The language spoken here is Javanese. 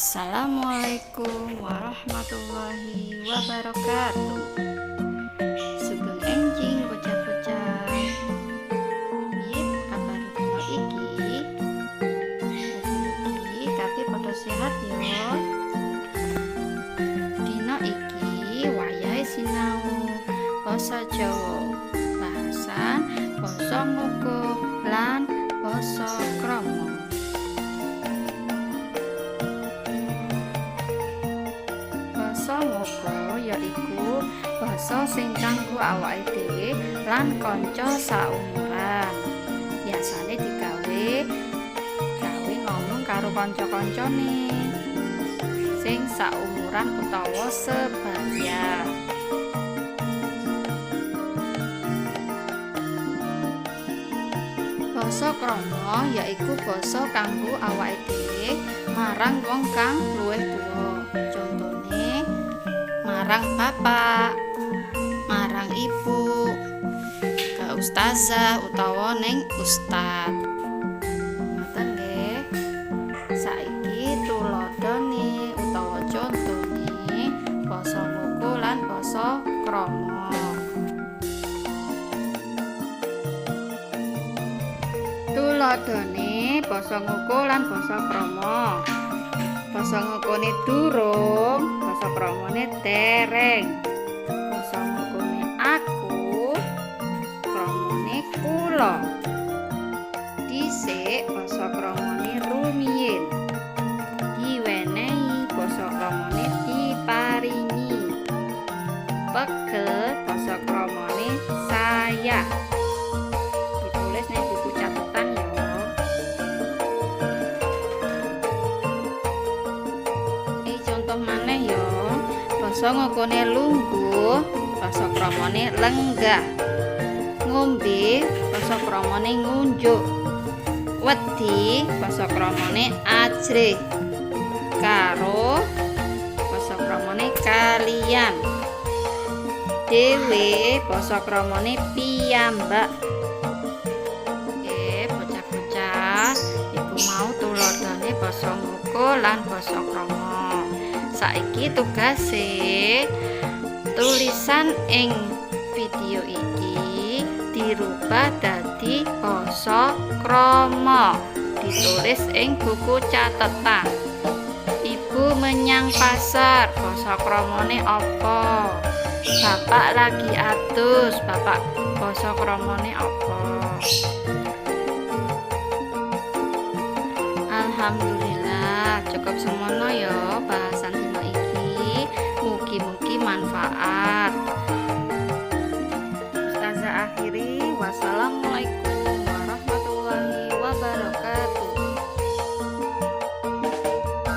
Assalamualaikum warahmatullahi wabarakatuh. Sugeng enjing bocah-bocah. Piye kabar dina iki? Mugi-mugi kabeh padha sehat ya. Dina iki wayahe sinau basa Jawa, bahasan basa Ngoko lan basa Krama. Basa Ngoko yaiku basa sing kanggo awake dhewe lan kanca saumuran. Biasane digawe ngomong karo kanca-kancane sing saumuran utawa sebaya. Basa Krama yaiku basa kanggo awake dhewe marang wong kang luwih tuwa. Contone marang bapak, marang ibu, ke ustazah utawa ning ustad. Ngoten nggih. Saiki tuladhane utawa contone basa Ngoko lan basa Krama. Tuladhane basa Ngoko lan basa Krama. Basa Ngokone durung, basa Kramane dereng. Basa Ngokone aku, Kramane kula. Dhisik basa Kramane rumiyin. Diwenehi basa Kramane diparingi. Pegel basa Kramane saya. Ditulis ning buku catatan ya. Basa Ngokone lungguh, basa Kramane lenggah. Ngombe, basa Kramane ngunjuk. Wedi, basa Kramane ajrih. Karo, basa Kramane kaliyan. Dewe, basa Kramane piyambak. Bocah-bocah, iku mau tuladhane basa Ngoko lan basa Krama. Saiki tugase tulisan ing video iki dirubah dadi basa Krama, ditulis ing buku catatan. Ibu menyang pasar, basa Kramane apa? Bapak lagi adus, bapak basa Kramane apa? Alhamdulillah, cukup semono ya bahasan dina iki. Mugi-mugi manfaat. Ustazah akhiri, wassalamualaikum